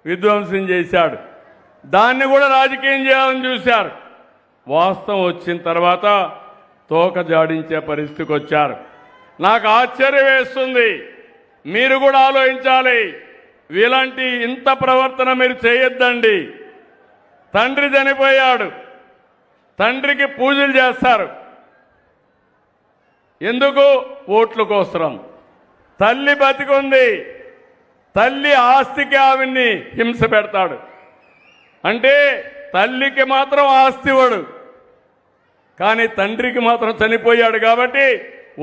విధ్వంసం చేశాడు. దాన్ని కూడా రాజకీయం చేయాలని చూశారు. వాస్తవం వచ్చిన తర్వాత తోక జాడించే పరిస్థితికి వచ్చారు. నాకు ఆశ్చర్యం వేస్తుంది. మీరు కూడా ఆలోచించాలి. ఇలాంటి ఇంత ప్రవర్తన మీరు చేయొద్దండి. తండ్రి చనిపోయాడు, తండ్రికి పూజలు చేస్తారు. ఎందుకు? ఓట్ల కోసం. తల్లి బతికుంది, తల్లి ఆస్తికి ఆవిడ్ని హింస పెడతాడు. అంటే తల్లికి మాత్రం ఆస్తి ఇవ్వడు, కానీ తండ్రికి మాత్రం చనిపోయాడు కాబట్టి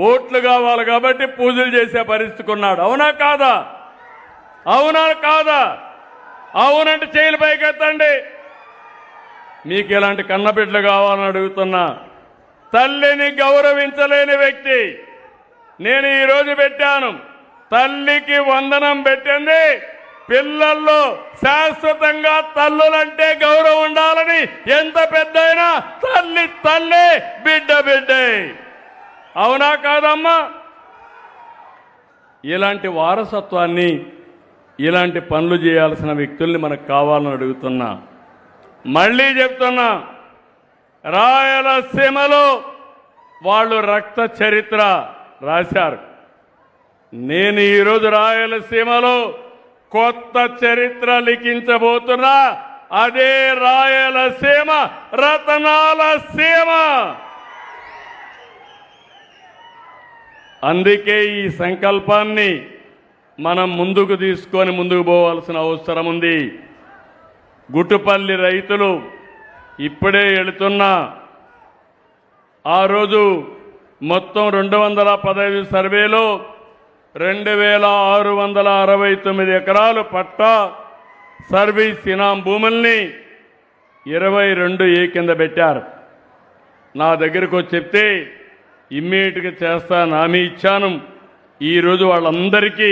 ఓట్లు కావాలి కాబట్టి పూజలు చేసే పరిస్థితికి ఉన్నాడు. అవునా కాదా? అవునా కాదా? అవునంటే చేయలు పైకెత్తండి. మీకు ఇలాంటి కన్నబిడ్డలు కావాలని అడుగుతున్నా. తల్లిని గౌరవించలేని వ్యక్తి నేను ఈరోజు పెట్టాను. తల్లికి వందనం పెట్టింది. పిల్లల్లో శాశ్వతంగా తల్లులంటే గౌరవం ఉండాలని ఎంత పెద్దయినా తల్లి తల్లే, బిడ్డ బిడ్డే. అవునా కాదమ్మా? ఇలాంటి వారసత్వాన్ని, ఇలాంటి పనులు చేయాల్సిన వ్యక్తుల్ని మనకు కావాలని అడుగుతున్నా. మళ్ళీ చెప్తున్నా, రాయలసీమలో వాళ్ళు రక్త చరిత్ర రాశారు. నేను ఈరోజు రాయలసీమలో కొత్త చరిత్ర లిఖించబోతున్నా. అదే రాయలసీమ రతనాల సీమ. అందుకే ఈ సంకల్పాన్ని మనం ముందుకు తీసుకొని ముందుకు పోవాల్సిన అవసరం ఉంది. గుట్టుపల్లి రైతులు ఇప్పుడే వెళుతున్నా. ఆ రోజు మొత్తం 215 సర్వేలో 2669 ఎకరాలు పట్టా సర్వీస్ ఇనాం భూముల్ని 22A కింద పెట్టారు. నా దగ్గరకు వచ్చి చెప్తే ఇమ్మీడియట్గా చేస్తాను హామీ ఇచ్చాను. ఈరోజు వాళ్ళందరికీ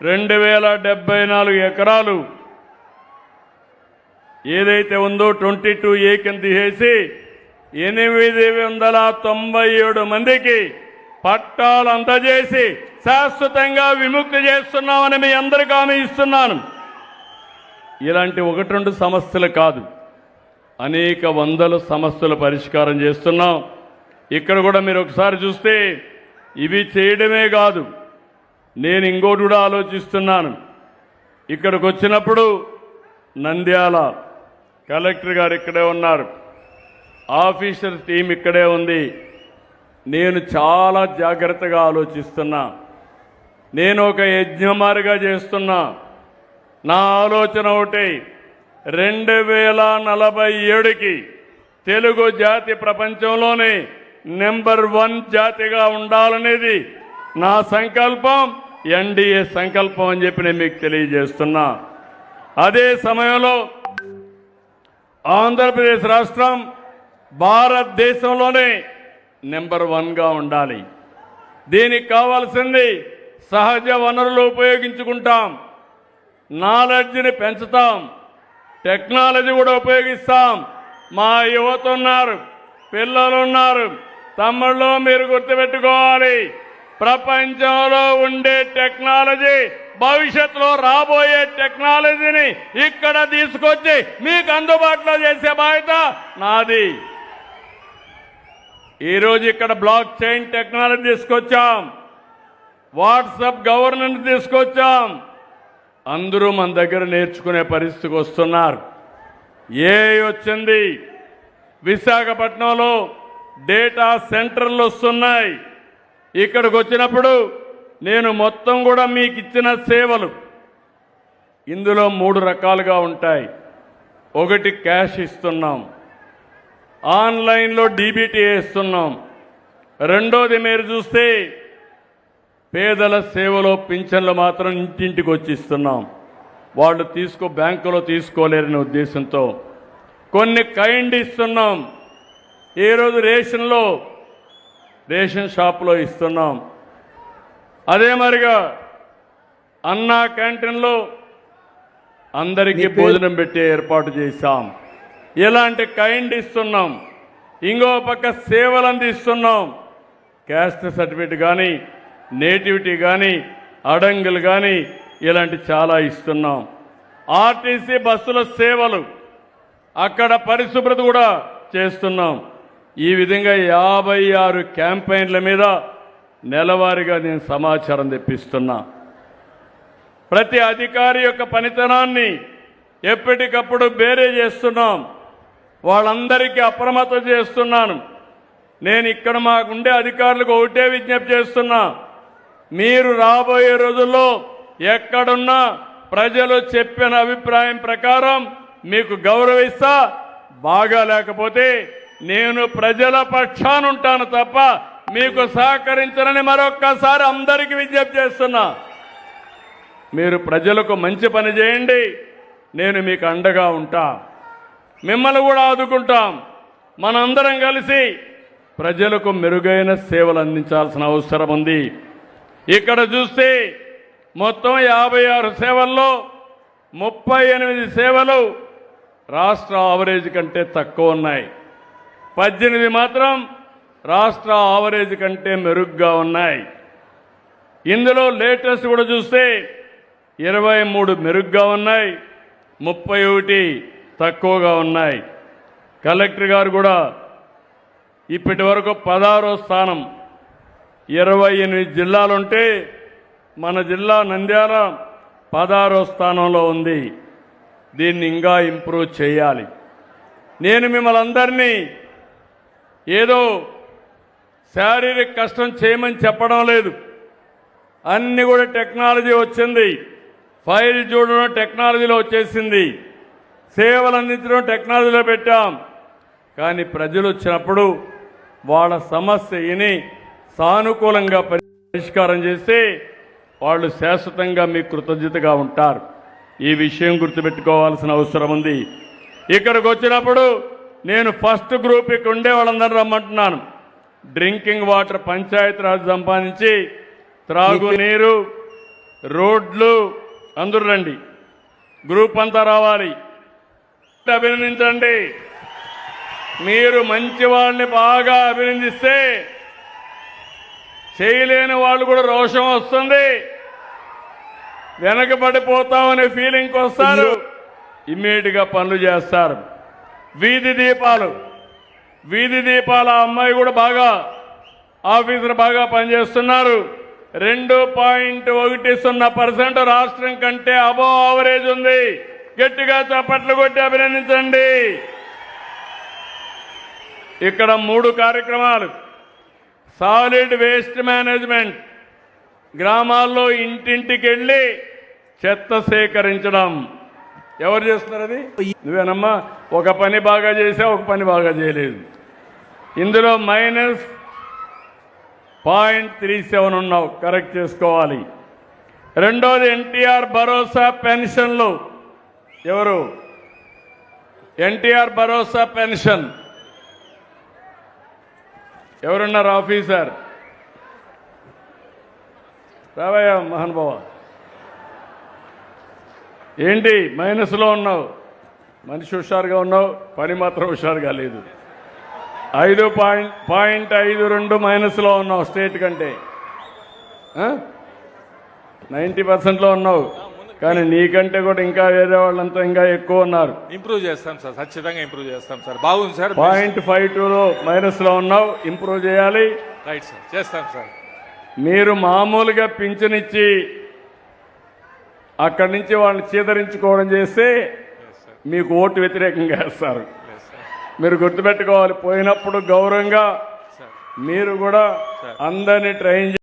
2074 ఎకరాలు ఏదైతే ఉందో 22A కింద తీసేసి 897 మందికి పట్టాలు అందజేసి శాశ్వతంగా విముక్తి చేస్తున్నామని మీ అందరికీ హామీ ఇస్తున్నాను. ఇలాంటి 1-2 సమస్యలు కాదు, అనేక వందల సమస్యలు పరిష్కారం చేస్తున్నాం. ఇక్కడ కూడా మీరు ఒకసారి చూస్తే ఇవి చేయడమే కాదు, నేను ఇంకోటి కూడా ఆలోచిస్తున్నాను. ఇక్కడికి వచ్చినప్పుడు నంద్యాల కలెక్టర్ గారు ఇక్కడే ఉన్నారు, ఆఫీసర్ టీం ఇక్కడే ఉంది. నేను చాలా జాగ్రత్తగా ఆలోచిస్తున్నా. నేను ఒక యజ్ఞమారిగా చేస్తున్నా. నా ఆలోచన ఒకటి, 2047కి తెలుగు జాతి ప్రపంచంలోనే నెంబర్ 1 జాతిగా ఉండాలనేది నా సంకల్పం, ఎన్డీఏ సంకల్పం అని చెప్పి నేను మీకు తెలియజేస్తున్నా. అదే సమయంలో ఆంధ్రప్రదేశ్ రాష్ట్రం భారతదేశంలోనే నెంబర్ 1గా ఉండాలి. దీనికి కావాల్సింది సహజ వనరులు ఉపయోగించుకుంటాం, నాలెడ్జ్ని పెంచుతాం, టెక్నాలజీ కూడా ఉపయోగిస్తాం. మా యువత ఉన్నారు, పిల్లలు ఉన్నారు. తమ్ముళ్ళు మీరు గుర్తుపెట్టుకోవాలి, ప్రపంచంలో ఉండే టెక్నాలజీ, భవిష్యత్తులో రాబోయే టెక్నాలజీని ఇక్కడ తీసుకొచ్చి మీకు అందుబాటులో చేసే బాధ్యత నాది. ఈరోజు ఇక్కడ బ్లాక్ చైన్ టెక్నాలజీ తీసుకొచ్చాం, వాట్సాప్ గవర్నెన్స్ తీసుకొచ్చాం. అందరూ మన దగ్గర నేర్చుకునే పరిస్థితికి వస్తున్నారు. ఏఐ వచ్చింది, విశాఖపట్నంలో డేటా సెంటర్లు వస్తున్నాయి. ఇక్కడికి వచ్చినప్పుడు నేను మొత్తం కూడా మీకు ఇచ్చిన సేవలు ఇందులో 3 రకాలుగా ఉంటాయి. ఒకటి క్యాష్ ఇస్తున్నాం, ఆన్లైన్లో డీబీటీ ఇస్తున్నాం. రెండోది మీరు చూస్తే పేదల సేవలో పింఛన్లు మాత్రం ఇంటింటికి వచ్చి ఇస్తున్నాం. వాళ్ళు బ్యాంకులో తీసుకోలేరనే ఉద్దేశంతో కొన్ని కైండ్ ఇస్తున్నాం. ఈరోజు రేషన్ షాపులో ఇస్తున్నాం. అదే మరిగా అన్నా క్యాంటీన్లో అందరికీ భోజనం పెట్టే ఏర్పాటు చేశాం. ఇలాంటి కైండ్ ఇస్తున్నాం. ఇంకో పక్క సేవలు అందిస్తున్నాం. క్యాస్ట్ సర్టిఫికేట్ కానీ, నేటివిటీ కానీ, అడంగులు కానీ ఇలాంటి చాలా ఇస్తున్నాం. ఆర్టీసీ బస్సుల సేవలు, అక్కడ పరిశుభ్రత కూడా చేస్తున్నాం. ఈ విధంగా 56 క్యాంపెయిన్ల మీద నెలవారీగా నేను సమాచారం తెప్పిస్తున్నా. ప్రతి అధికారి యొక్క పనితనాన్ని ఎప్పటికప్పుడు బేరే చేస్తున్నాం. వాళ్ళందరికీ అప్రమత్తం చేస్తున్నాను. నేను ఇక్కడ మాకుండే అధికారులకు ఒకటే విజ్ఞప్తి చేస్తున్నా, మీరు రాబోయే రోజుల్లో ఎక్కడున్నా ప్రజలు చెప్పిన అభిప్రాయం ప్రకారం మీకు గౌరవిస్తా. బాగా లేకపోతే నేను ప్రజల పక్షాన ఉంటాను తప్ప మీకు సహకరించనని మరొక్కసారి అందరికీ విజ్ఞప్తి చేస్తున్నా. మీరు ప్రజలకు మంచి పని చేయండి, నేను మీకు అండగా ఉంటా. మిమ్మల్ని కూడా ఆదుకుంటాం. మనందరం కలిసి ప్రజలకు మెరుగైన సేవలు అందించాల్సిన అవసరం ఉంది. ఇక్కడ చూస్తే మొత్తం 56 సేవల్లో 38 సేవలు రాష్ట్ర ఆవరేజ్ కంటే తక్కువ ఉన్నాయి. 18 మాత్రం రాష్ట్ర ఆవరేజ్ కంటే మెరుగ్గా ఉన్నాయి. ఇందులో లేటెస్ట్ కూడా చూస్తే 23 మెరుగ్గా ఉన్నాయి, 31 తక్కువగా ఉన్నాయి. కలెక్టర్ గారు కూడా ఇప్పటి వరకు 16వ స్థానం. 28 జిల్లాలుంటే మన జిల్లా నంద్యాల 16వ స్థానంలో ఉంది. దీన్ని ఇంకా ఇంప్రూవ్ చేయాలి. నేను మిమ్మల్ని అందరినీ ఏదో శారీరక కష్టం చేయమని చెప్పడం లేదు. అన్ని కూడా టెక్నాలజీ వచ్చింది. ఫైల్ చూడడం టెక్నాలజీలో వచ్చేసింది. సేవలు అందించడం టెక్నాలజీలో పెట్టాం. కానీ ప్రజలు వచ్చినప్పుడు వాళ్ళ సమస్య విని సానుకూలంగా పరిష్కారం చేస్తే వాళ్ళు శాశ్వతంగా మీకు కృతజ్ఞతగా ఉంటారు. ఈ విషయం గుర్తుపెట్టుకోవాల్సిన అవసరం ఉంది. ఇక్కడికి వచ్చినప్పుడు నేను ఫస్ట్ గ్రూప్ ఇక్కడ ఉండే వాళ్ళందరూ రమ్మంటున్నాను. డ్రింకింగ్ వాటర్ పంచాయతీరాజ్ సంపాదించి త్రాగునీరు, రోడ్లు అందరూ రండి. గ్రూప్ అంతా రావాలి. అభినందించండి. మీరు మంచి వాళ్ళని బాగా అభినందిస్తే చేయలేని వాళ్ళు కూడా రోషం వస్తుంది, వెనకబడిపోతామనే ఫీలింగ్కి వస్తారు, ఇమ్మీడియట్గా పనులు చేస్తారు. వీధి దీపాల అమ్మాయి కూడా బాగా ఆఫీసర్ బాగా పనిచేస్తున్నారు. 2.10% రాష్ట్రం కంటే అబోవ్ ఆవరేజ్ ఉంది. గట్టిగా చప్పట్లు కొట్టి అభినందించండి. ఇక్కడ 3 కార్యక్రమాలు. సాలిడ్ వేస్ట్ మేనేజ్మెంట్, గ్రామాల్లో ఇంటింటికి వెళ్ళి చెత్త సేకరించడం. ఎవరు చేస్తున్నారు అది? నువ్వేనమ్మా. ఒక పని బాగా చేసావు, ఒక పని బాగా చేయలేదు. ఇందులో -0.37 ఉన్నావు, కరెక్ట్ చేసుకోవాలి. రెండోది ఎన్టీఆర్ భరోసా పెన్షన్లు. ఎవరు? ఎన్టీఆర్ భరోసా పెన్షన్ ఎవరున్నారు? ఆఫీసర్ రావయ్య మహానుభావ. ఏంటి మైనస్లో ఉన్నావు? మనిషి హుషారుగా ఉన్నావు, పని మాత్రం హుషారుగా లేదు. 5.52 మైనస్లో ఉన్నావు స్టేట్ కంటే. 90%లో ఉన్నావు. కానీ నీకంటే కూడా ఇంకా వేరే వాళ్ళంతా ఇంకా ఎక్కువ ఉన్నారు. ఇంప్రూవ్ చేస్తాం సార్, ఖచ్చితంగా ఇంప్రూవ్ చేస్తాం సార్. బాగుంది సార్. 0.52లో మైనస్లో ఉన్నావు, ఇంప్రూవ్ చేయాలి. రైట్ సార్, చేస్తాం సార్. మీరు మామూలుగా పింఛనిచ్చి అక్కడి నుంచి వాళ్ళని చీదరించుకోవడం చేస్తే మీకు ఓటు వ్యతిరేకంగా వేస్తారు. మీరు గుర్తుపెట్టుకోవాలి. పోయినప్పుడు గౌరవంగా మీరు కూడా అందరినీ ట్రైన్